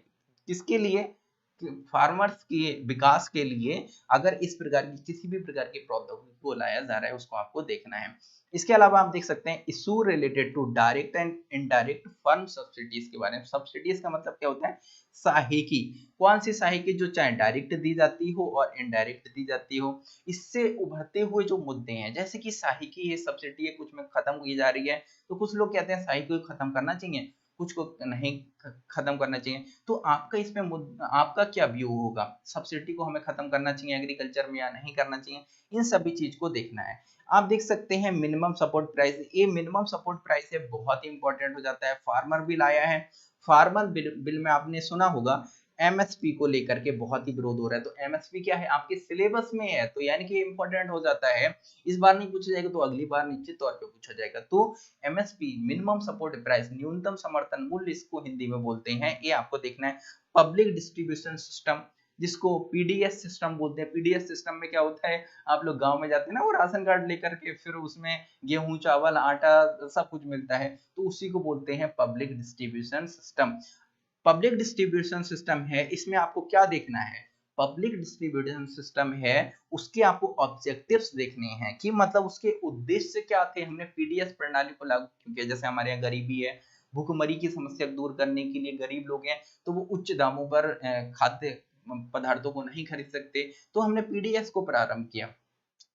किसके लिए, फार्मर्स के विकास के लिए अगर इस प्रकार की किसी भी प्रकार की प्रौद्योगिकी को लाया जा रहा है उसको आपको देखना है। इसके अलावा आप देख सकते हैं issue related to direct and indirect farm subsidies के बारे में। सब्सिडीज का मतलब क्या होता है, सहायकी। कौन सी सहायकी, जो चाहे डायरेक्ट दी जाती हो और इनडायरेक्ट दी जाती हो। इससे उभरते हुए जो मुद्दे हैं, जैसे कि सहायकी है, सब्सिडी है, कुछ में खत्म की जा रही है, तो कुछ लोग कहते हैं सहायकी को खत्म करना चाहिए, कुछ को नहीं खत्म करना चाहिए। तो आपका इसमें आपका क्या व्यू होगा, सब्सिडी को हमें खत्म करना चाहिए एग्रीकल्चर में या नहीं करना चाहिए, इन सभी चीज को देखना है। आप देख सकते हैं मिनिमम सपोर्ट प्राइस, ये मिनिमम सपोर्ट प्राइस है, बहुत ही इंपॉर्टेंट हो जाता है। फार्मर बिल आया है, फार्मर बिल में आपने सुना होगा एमएसपी को लेकर के बहुत ही विरोध हो रहा है, तो एमएसपी क्या है, आपके सिलेबस में है, तो यानी कि इंपॉर्टेंट हो जाता है। इस बार नहीं पूछा जाएगा तो अगली बार निश्चित तौर पे पूछा जाएगा। तो एमएसपी, मिनिमम सपोर्ट प्राइस, न्यूनतम समर्थन मूल्य इसको हिंदी में बोलते हैं, ये आपको देखना है। पब्लिक डिस्ट्रीब्यूशन सिस्टम, जिसको पीडीएस सिस्टम बोलते हैं। पीडीएस सिस्टम में क्या होता है, आप लोग गांव में जाते हैं ना, वो राशन कार्ड लेकर के फिर उसमें गेहूं चावल आटा सब कुछ मिलता है, तो उसी को बोलते हैं public distribution system. Public distribution system है, इसमें आपको क्या देखना है, पब्लिक डिस्ट्रीब्यूशन सिस्टम है, उसके आपको ऑब्जेक्टिव्स देखने हैं कि मतलब उसके उद्देश्य क्या थे। हमने पीडीएस प्रणाली को लागू क्यों किया, जैसे हमारे यहाँ गरीबी है, भूखमरी की समस्या दूर करने के लिए गरीब लोग हैं तो वो उच्च दामों पर खाद्य पदार्थों को नहीं खरीद सकते, तो हमने पीडीएस को प्रारंभ किया।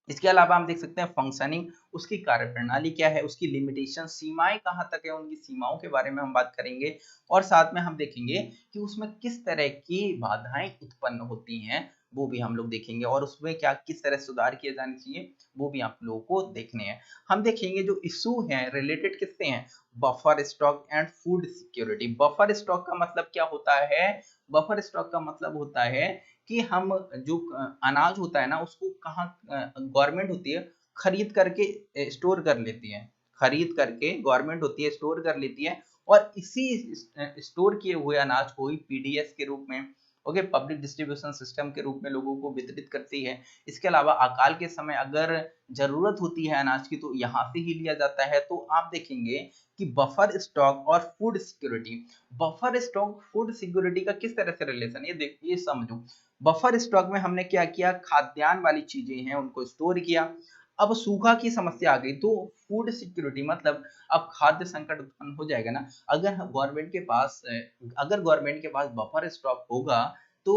इसके अलावा हम देख सकते हैं फंक्शनिंग, उसकी कार्यप्रणाली क्या है, उसकी लिमिटेशन, सीमाएं कहां तक है, उनकी सीमाओं के बारे में हम बात करेंगे। और साथ में हम देखेंगे कि उसमें किस तरह की बाधाएं उत्पन्न होती हैं, वो भी हम लोग देखेंगे, और उसमें क्या किस तरह सुधार किए जाने चाहिए वो भी आप लोगों को देखने हैं। हम देखेंगे जो इशू हैं रिलेटेड किससे हैं, buffer stock and food security. Buffer stock का मतलब क्या होता है, बफर स्टॉक का मतलब होता है कि हम जो अनाज होता है ना उसको कहाँ, गवर्नमेंट होती है खरीद करके स्टोर कर लेती है, खरीद करके गवर्नमेंट होती है स्टोर कर लेती है, और इसी स्टोर किए हुए अनाज को ही पीडीएस के रूप में, ओके, पब्लिक डिस्ट्रीब्यूशन सिस्टम के रूप में लोगों को वितरित करती है। इसके अलावा अकाल के समय अगर जरूरत होती है अनाज की तो यहाँ से ही लिया जाता है। तो आप देखेंगे कि बफर स्टॉक और food security, buffer stock food security का किस तरह से रिलेशन, ये देख, ये समझो। बफर स्टॉक में हमने क्या किया, खाद्यान्न वाली चीजें हैं उनको स्टोर किया, अब सूखा की समस्या आ गई तो फूड सिक्योरिटी मतलब अब खाद्य संकट उत्पन्न हो जाएगा ना। अगर गवर्नमेंट के पास अगर गवर्नमेंट के पास बफर स्टॉक होगा तो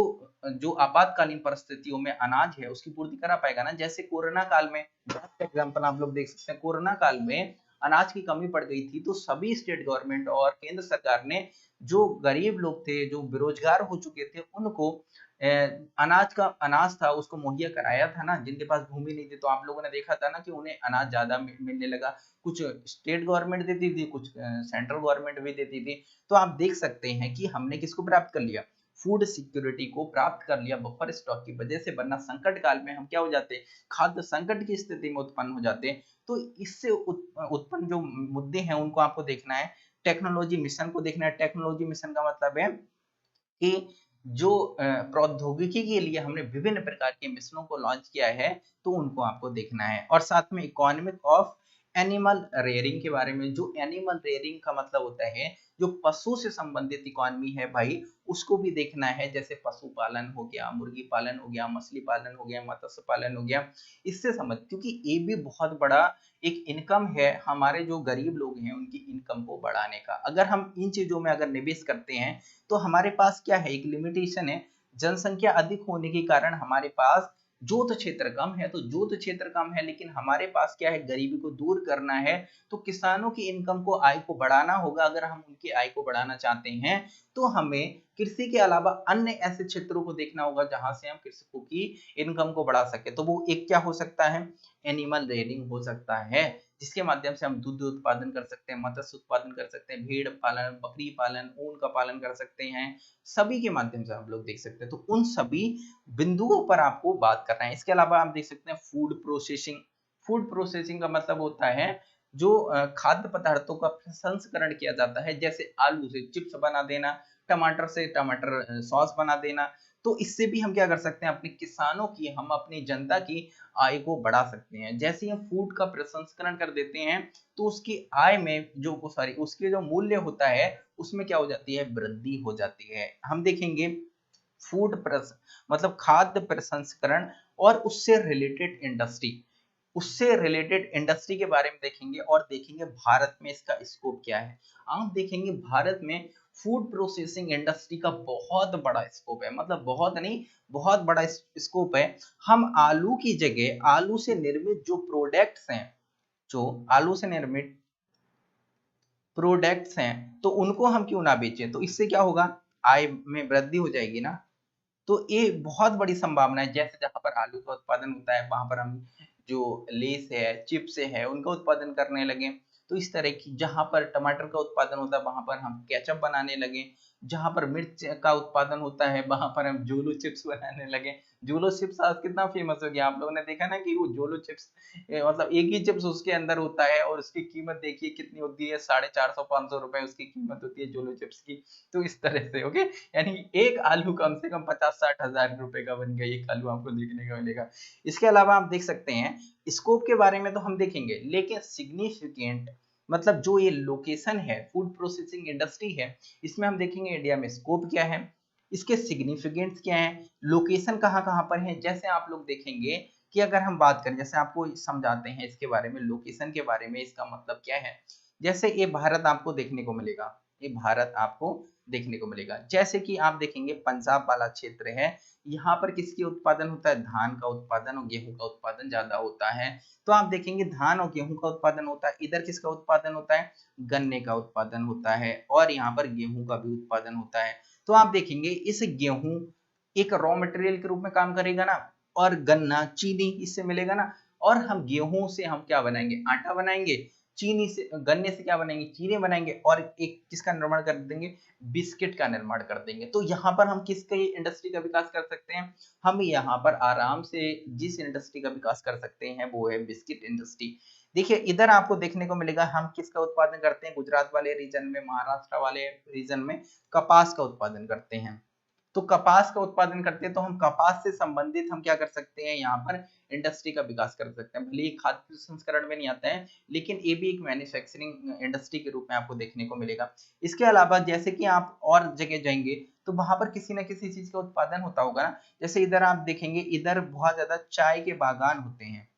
जो आपातकालीन परिस्थितियों में अनाज है उसकी पूर्ति करा पाएगा ना। जैसे कोरोना काल में, बेस्ट एग्जांपल आप लोग देख सकते हैं, कोरोना काल में अनाज की कमी पड़ गई थी तो सभी स्टेट गवर्नमेंट और केंद्र सरकार ने जो गरीब लोग थे, जो बेरोजगार हो चुके थे, उनको अनाज था उसको मुहैया कराया था ना। जिनके पास भूमि नहीं थी तो आप लोगों ने देखा था ना कि उन्हें अनाज ज्यादा मिलने लगा, कुछ स्टेट गवर्नमेंट देती थी, कुछ सेंट्रल गवर्नमेंट भी देती थी। तो आप देख सकते हैं कि हमने किसको प्राप्त कर लिया, फूड सिक्योरिटी को प्राप्त कर लिया बफर स्टॉक की वजह से, वरना संकट काल में हम क्या हो जाते, खाद्य संकट की स्थिति में उत्पन्न हो जाते। तो इससे उत्पन्न जो मुद्दे हैं उनको आपको देखना है। टेक्नोलॉजी मिशन को देखना है। टेक्नोलॉजी मिशन का मतलब है कि जो प्रौद्योगिकी के लिए हमने विभिन्न प्रकार के मिशनों को लॉन्च किया है, तो उनको आपको देखना है। और साथ में इकोनॉमिक ऑफ एनिमल रेयरिंग के बारे में, जो एनिमल रेयरिंग का मतलब होता है जो पशु से संबंधित इकोनॉमी है भाई, उसको भी देखना है। जैसे पशुपालन हो गया, मुर्गी पालन हो गया, मछली पालन हो गया, मत्स्य पालन हो गया, इससे समझ, क्योंकि ये भी बहुत बड़ा एक इनकम है हमारे जो गरीब लोग हैं उनकी इनकम को बढ़ाने का। अगर हम इन चीजों में अगर निवेश करते हैं तो हमारे पास क्या है, एक लिमिटेशन है, जनसंख्या अधिक होने के कारण हमारे पास जोत क्षेत्र कम है। तो जोत क्षेत्र कम है लेकिन हमारे पास क्या है, गरीबी को दूर करना है, तो किसानों की इनकम को, आय को बढ़ाना होगा। अगर हम उनकी आय को बढ़ाना चाहते हैं तो हमें कृषि के अलावा अन्य ऐसे क्षेत्रों को देखना होगा जहां से हम कृषकों की इनकम को बढ़ा सके। तो वो एक क्या हो सकता है, एनिमल रेयरिंग हो सकता है, जिसके माध्यम से हम दूध उत्पादन कर सकते हैं, मत्स्य उत्पादन कर सकते हैं, भेड़ पालन, बकरी पालन, ऊन का पालन कर सकते हैं, सभी के माध्यम से हम लोग देख सकते हैं। तो उन सभी बिंदुओं पर आपको बात करना है। इसके अलावा आप देख सकते हैं फूड प्रोसेसिंग। फूड प्रोसेसिंग का मतलब होता है जो खाद्य पदार्थों का प्रसंस्करण किया जाता है, जैसे आलू से चिप्स बना देना, टमाटर से टमाटर सॉस बना देना। तो इससे भी हम क्या कर सकते हैं, अपने किसानों की, हम अपनी जनता की आय को बढ़ा सकते हैं। जैसे हम फूड का प्रसंस्करण कर देते हैं तो उसकी आय में जो सॉरी उसके जो मूल्य होता है उसमें क्या हो जाती है, वृद्धि हो जाती है। हम देखेंगे फूड प्रस मतलब खाद्य प्रसंस्करण और उससे रिलेटेड इंडस्ट्री, उससे रिलेटेड इंडस्ट्री के बारे में देखेंगे और देखेंगे भारत में इसका स्कोप क्या है। आप देखेंगे भारत में फूड प्रोसेसिंग इंडस्ट्री का बहुत बड़ा स्कोप है, मतलब बहुत नहीं, बहुत बड़ा स्कोप है। हम आलू की जगह, आलू से निर्मित जो प्रोडक्ट्स हैं, जो आलू से निर्मित प्रोडक्ट्स हैं, तो उनको हम क्यों ना बेचें। तो इससे क्या होगा, आय में वृद्धि हो जाएगी ना। तो ये बहुत बड़ी संभावना है। जैसे जहां पर आलू का उत्पादन होता है वहां पर हम जो लेस है, चिप्स है, उनका उत्पादन करने लगे। तो इस तरह की, जहां पर टमाटर का उत्पादन होता है वहां पर हम केचप बनाने लगे, जहां पर मिर्च का उत्पादन होता है वहां पर हम जोलो चिप्स बनाने लगे। जोलो चिप्स आज कितना फेमस हो गया, आप लोगों ने देखा ना कि वो जोलो चिप्स, मतलब एक ही चिप्स उसके अंदर होता है और उसकी कीमत देखिए कितनी होती है, 450-500 रुपए उसकी कीमत होती है जोलो चिप्स की। तो इस तरह से ओके, यानी एक आलू कम से कम 50-60 हजार रुपए का बन गया, एक आलू आपको देखने को मिलेगा। इसके अलावा आप देख सकते हैं स्कोप के बारे में तो हम देखेंगे, लेकिन सिग्निफिकेंट मतलब जो ये लोकेशन है, फूड प्रोसेसिंग इंडस्ट्री है, इसमें हम देखेंगे इंडिया में स्कोप क्या है, इसके सिग्निफिकेंट्स क्या है, लोकेशन कहाँ कहाँ पर है। जैसे आप लोग देखेंगे कि अगर हम बात करें, जैसे आपको समझाते हैं इसके बारे में, लोकेशन के बारे में, इसका मतलब क्या है। जैसे ये भारत आपको देखने को मिलेगा, ये भारत आपको देखने को मिलेगा। जैसे कि आप देखेंगे पंजाब वाला क्षेत्र है, यहाँ पर किसकी उत्पादन होता है, धान का उत्पादन और गेहूं का उत्पादन ज्यादा होता है। तो आप देखेंगे धान और गेहूं का उत्पादन होता है, इधर किसका उत्पादन होता है, गन्ने का उत्पादन होता है, और यहाँ पर गेहूं का भी उत्पादन होता है। तो आप देखेंगे इस गेहूं एक रॉ मटेरियल के रूप में काम करेगा ना, और गन्ना, चीनी इससे मिलेगा ना, और हम गेहूं से हम क्या बनाएंगे, आटा बनाएंगे, चीनी से, गन्ने से क्या बनाएंगे, चीनी बनाएंगे, और एक किसका निर्माण कर देंगे, बिस्किट का निर्माण कर देंगे। तो यहाँ पर हम किसके इंडस्ट्री का विकास कर सकते हैं, हम यहाँ पर आराम से जिस इंडस्ट्री का विकास कर सकते हैं वो है बिस्किट इंडस्ट्री। देखिए इधर आपको देखने को मिलेगा हम किसका उत्पादन करते हैं, गुजरात वाले रीजन में, महाराष्ट्र वाले रीजन में कपास का उत्पादन करते हैं। तो कपास का उत्पादन करते हैं, तो हम कपास से संबंधित हम क्या कर सकते हैं, यहाँ पर इंडस्ट्री का विकास कर सकते हैं। भले ही खाद्य प्रसंस्करण में नहीं आता है, लेकिन ये भी एक मैन्युफैक्चरिंग इंडस्ट्री के रूप में आपको देखने को मिलेगा। इसके अलावा जैसे कि आप और जगह जाएंगे तो वहां पर किसी ना किसी चीज का उत्पादन होता होगा ना। जैसे इधर आप देखेंगे, इधर बहुत ज्यादा चाय के बागान होते हैं।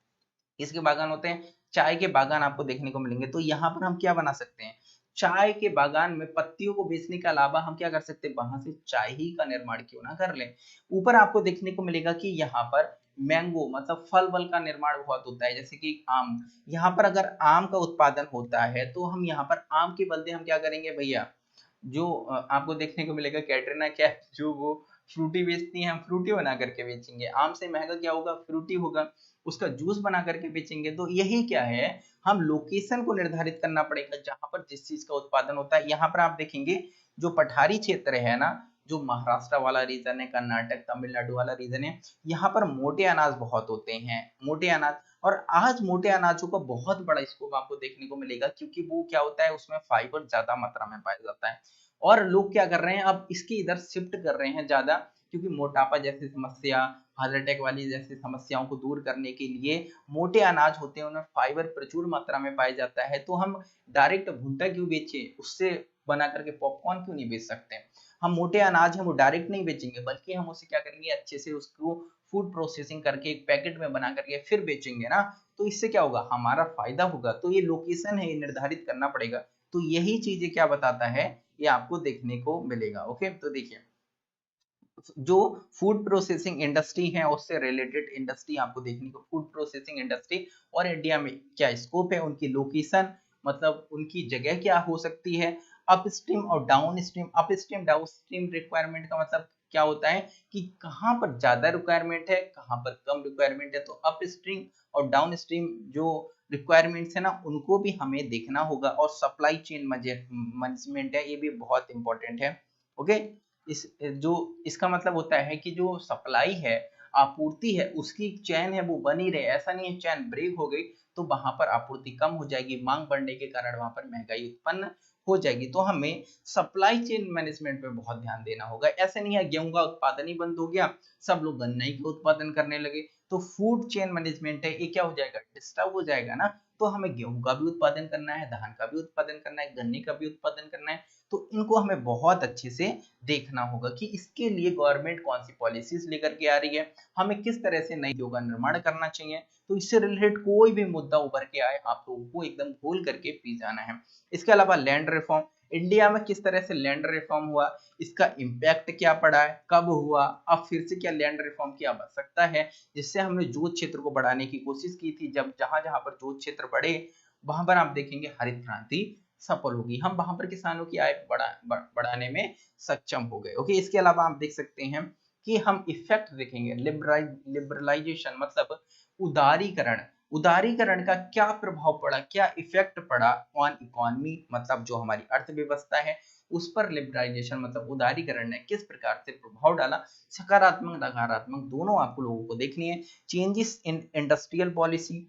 किसके बागान होते हैं, चाय के बागान आपको देखने को मिलेंगे। तो यहाँ पर हम क्या बना सकते हैं, चाय के बागान में पत्तियों को बेचने के अलावा हम क्या कर सकते हैं, वहां से चाय ही का निर्माण क्यों ना कर लें। ऊपर आपको देखने को मिलेगा कि यहाँ पर मैंगो मतलब फल वल का निर्माण बहुत होता है, जैसे कि आम। यहाँ पर अगर आम का उत्पादन होता है तो हम यहाँ पर आम के बदले हम क्या करेंगे भैया, जो आपको देखने को मिलेगा कैटरीना कैफ जो वो फ्रूटी बेचती हैं, हम फ्रूटी बना करके बेचेंगे। आम से महंगा क्या होगा, फ्रूटी होगा, उसका जूस बना करके बेचेंगे। तो यही क्या है, हम लोकेशन को निर्धारित करना पड़ेगा जहां पर जिस चीज का उत्पादन होता है। यहाँ पर आप देखेंगे जो पठारी क्षेत्र है ना, जो महाराष्ट्र वाला रीजन है, कर्नाटक तमिलनाडु वाला रीजन है, यहाँ पर मोटे अनाज बहुत होते हैं, मोटे अनाज। और आज मोटे अनाजों का बहुत बड़ा स्कोप आपको देखने को मिलेगा, क्योंकि वो क्या होता है, उसमें फाइबर ज्यादा मात्रा में पाया जाता है। और लोग क्या कर रहे हैं, अब इसकी इधर शिफ्ट कर रहे हैं ज्यादा, क्योंकि मोटापा जैसी समस्या, हार्ट अटैक वाली जैसी समस्याओं को दूर करने के लिए मोटे अनाज होते हैं, उनमें फाइबर प्रचुर मात्रा में पाया जाता है, तो हम डायरेक्ट भुट्टा क्यों बेचे, उससे बना करके पॉपकॉर्न क्यों नहीं बेच सकते। हम मोटे अनाज है वो डायरेक्ट नहीं बेचेंगे, बल्कि हम उसे क्या करेंगे, अच्छे से उसको फूड प्रोसेसिंग करके एक पैकेट में बना करके फिर बेचेंगे ना, तो इससे क्या होगा, हमारा फायदा होगा। तो ये लोकेशन है, ये निर्धारित करना पड़ेगा। तो यही चीजें क्या बताता है, ये आपको देखने को मिलेगा। ओके, तो देखिए जो फूड प्रोसेसिंग इंडस्ट्री है उससे रिलेटेड इंडस्ट्री आपको देखने को, फूड प्रोसेसिंग इंडस्ट्री और इंडिया में क्या स्कोप है, उनकी लोकेशन, मतलब उनकी जगह क्या हो सकती है, अपस्ट्रीम और down stream. Upstream down stream requirement का मतलब क्या होता है कि कहाँ पर ज्यादा रिक्वायरमेंट है, कहाँ पर कम रिक्वायरमेंट है। तो अपस्ट्रीम और डाउन स्ट्रीम जो रिक्वायरमेंट्स है ना, उनको भी हमें देखना होगा। और सप्लाई चेन मैनेजमेंट है, ये भी बहुत इंपॉर्टेंट है। ओके, इस जो इसका मतलब होता है कि जो सप्लाई है, आपूर्ति है, उसकी चैन है वो बनी रहे। ऐसा नहीं है चैन ब्रेक हो गई तो वहां पर आपूर्ति कम हो जाएगी, मांग बढ़ने के कारण वहां पर महंगाई उत्पन्न हो जाएगी। तो हमें सप्लाई चेन मैनेजमेंट पे बहुत ध्यान देना होगा। ऐसे नहीं है गेहूं का उत्पादन ही बंद हो गया, सब लोग गन्ना ही का उत्पादन करने लगे, तो फूड चेन मैनेजमेंट है ये क्या हो जाएगा, डिस्टर्ब हो जाएगा ना। तो हमें गेहूं का भी उत्पादन करना है, धान का भी उत्पादन करना है, गन्ने का भी उत्पादन करना है। तो इनको हमें बहुत अच्छे से देखना होगा कि इसके लिए गवर्नमेंट कौन सी पॉलिसीज लेकर के आ रही है, हमें किस तरह से नई नीतियों का निर्माण करना चाहिए। तो इससे रिलेटेड कोई भी मुद्दा उभर के आए, आप लोगों को एकदम खोल करके पी जाना है। इसके अलावा लैंड रिफॉर्म, इंडिया में किस तरह से लैंड रिफॉर्म हुआ, इसका इम्पैक्ट क्या पड़ा है, कब हुआ, अब फिर से क्या लैंड रिफॉर्म की आवश्यकता है, जिससे हमने जोत क्षेत्र को बढ़ाने की कोशिश की थी। जब जहां जहां पर जोत क्षेत्र बढ़े वहां पर आप देखेंगे हरित क्रांति सफल होगी, हम वहां पर किसानों की आय बढ़ाने में सक्षम हो गए। ओके, इसके अलावा आप देख सकते हैं कि हम इफेक्ट देखेंगे, लिबरलाइजेशन मतलब उदारीकरण, उदारीकरण का क्या प्रभाव पड़ा, क्या इफेक्ट पड़ा ऑन इकोनॉमी, मतलब जो हमारी अर्थव्यवस्था है उस पर लिबरलाइजेशन मतलब उदारीकरण ने किस प्रकार से प्रभाव डाला। सकारात्मक नकारात्मक दोनों आपको लोगों को देखनी है। चेंजेस इन इंडस्ट्रियल पॉलिसी,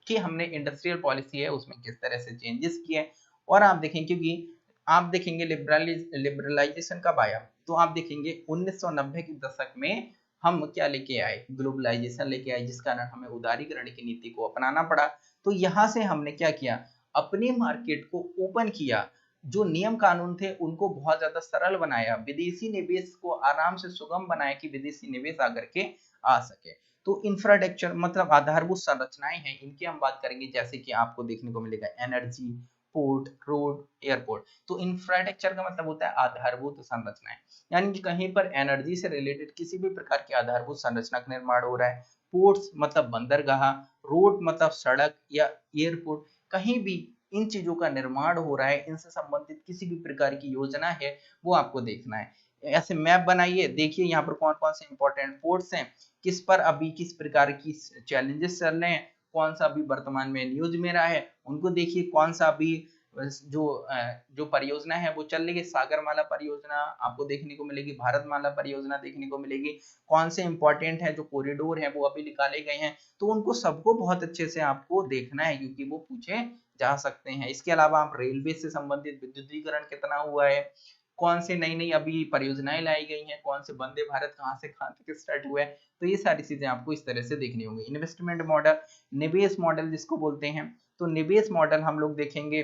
कि हमने इंडस्ट्रियल पॉलिसी है उसमें किस तरह से चेंजेस किए। और आप देखें, क्योंकि आप देखेंगे लिबरलाइजेशन कब आया, तो आप देखेंगे 1990 के दशक में हम क्या लेके आए, ग्लोबलाइजेशन लेके आए, जिस कारण हमें उदारीकरण की नीति को अपनाना पड़ा। तो यहां से हमने क्या किया, अपने मार्केट को ओपन किया, जो नियम कानून थे उनको बहुत ज्यादा सरल बनाया, विदेशी निवेश को आराम से सुगम बनाया कि विदेशी निवेश आकर के आ सके। तो इंफ्रास्ट्रक्चर मतलब आधारभूत संरचनाएं हैं, इनकी हम बात करेंगे, जैसे कि आपको देखने को मिलेगा एनर्जी, पोर्ट, रोड, एयरपोर्ट। तो इंफ्रास्ट्रक्चर का मतलब होता है आधारभूत संरचनाएं, यानी कि कहीं पर एनर्जी से रिलेटेड किसी भी प्रकार की आधारभूत संरचना का निर्माण हो रहा है। पोर्ट्स मतलब बंदरगाह, रोड मतलब सड़क या एयरपोर्ट, कहीं भी इन चीजों का निर्माण हो रहा है, इनसे संबंधित किसी भी प्रकार की योजना है वो आपको देखना है। ऐसे मैप बनाइए, देखिए यहाँ पर कौन कौन से इंपॉर्टेंट पोर्ट्स हैं, किस पर अभी किस प्रकार की चैलेंजेस चल रहे हैं, कौन सा अभी वर्तमान में न्यूज में रहा है उनको देखिए, कौन सा अभी जो जो परियोजना है वो चल रही है। सागरमाला परियोजना आपको देखने को मिलेगी, भारतमाला परियोजना देखने को मिलेगी, कौन से इंपॉर्टेंट है जो कॉरिडोर है वो अभी निकाले गए हैं, तो उनको सबको बहुत अच्छे से आपको देखना है क्योंकि वो पूछे जा सकते हैं। इसके अलावा आप रेलवे से संबंधित विद्युतीकरण कितना हुआ है, कौन से नई नई अभी परियोजनाएं लाई गई हैं, कौन से वंदे भारत कहाँ तक स्टार्ट हुआ है, तो ये सारी चीजें आपको इस तरह से देखनी होंगी। इन्वेस्टमेंट मॉडल, निवेश मॉडल जिसको बोलते हैं, तो निवेश मॉडल हम लोग देखेंगे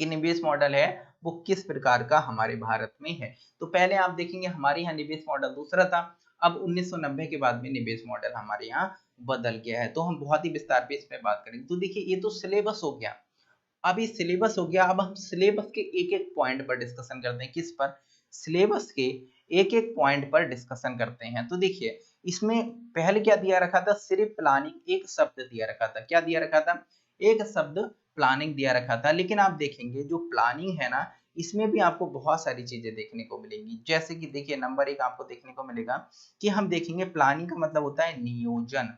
कि निवेश मॉडल है वो किस प्रकार का हमारे भारत में है। तो पहले आप देखेंगे हमारे यहाँ निवेश मॉडल दूसरा था, अब 1990 के बाद में निवेश मॉडल हमारे यहाँ बदल गया है। तो हम बहुत ही विस्तार पे इस पे बात करेंगे। तो देखिए ये तो सिलेबस हो गया, अब ये सिलेबस हो गया, अब हम सिलेबस के एक एक पॉइंट पर डिस्कशन करते हैं। किस पर, सिलेबस के एक एक पॉइंट पर डिस्कशन करते हैं। तो देखिए इसमें पहले क्या दिया रखा था, सिर्फ प्लानिंग, एक शब्द दिया रखा था, क्या दिया रखा था, एक शब्द प्लानिंग दिया रखा था। लेकिन आप देखेंगे जो प्लानिंग है ना, इसमें भी आपको बहुत सारी चीजें देखने को मिलेंगी। जैसे कि देखिए नंबर एक आपको देखने को मिलेगा कि हम देखेंगे प्लानिंग का मतलब होता है नियोजन।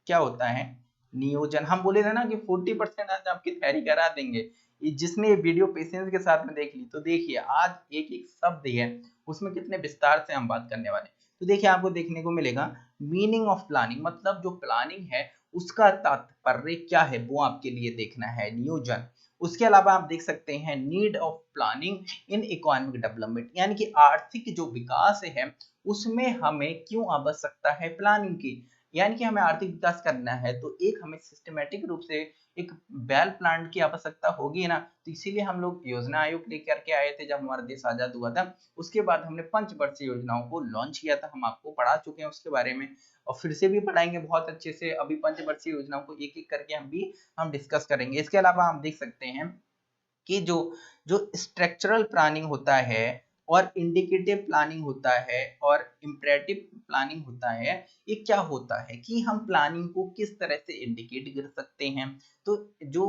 क्या होता है, नियोजन। हम बोले थे ना कि 40% आज आपकी तैयारी करा देंगे, जिसने ये वीडियो पेशेंस के साथ में देख ली तो देखिए आज एक एक शब्द है उसमें कितने विस्तार से हम बात करने वाले। तो देखिए आपको देखने को मिलेगा मीनिंग ऑफ प्लानिंग, मतलब जो प्लानिंग है उसका तात्पर्य क्या है वो आपके लिए देखना है, नियोजन। उसके अलावा आप देख सकते हैं need of planning in economic development, यानी कि आर्थिक जो विकास है उसमें हमें क्यों आवश्यकता है प्लानिंग की। यानी कि हमें आर्थिक विकास करना है तो एक हमें सिस्टमेटिक रूप से एक वेल प्लान की आवश्यकता होगी ना, तो इसीलिए हम लोग योजना आयोग लेकर के आए थे जब हमारा देश आजाद हुआ था। उसके बाद हमने पंचवर्षीय योजनाओं को लॉन्च किया था, हम आपको पढ़ा चुके हैं उसके बारे में और फिर से भी पढ़ाएंगे बहुत अच्छे से। अभी पंचवर्षीय योजनाओं को एक एक करके हम डिस्कस करेंगे। इसके अलावा हम देख सकते हैं कि जो जो स्ट्रक्चरल प्लानिंग होता है और इंडिकेटिव प्लानिंग होता है और इम्परेटिव प्लानिंग होता है, ये क्या होता है कि हम प्लानिंग को किस तरह से इंडिकेट कर सकते हैं। तो जो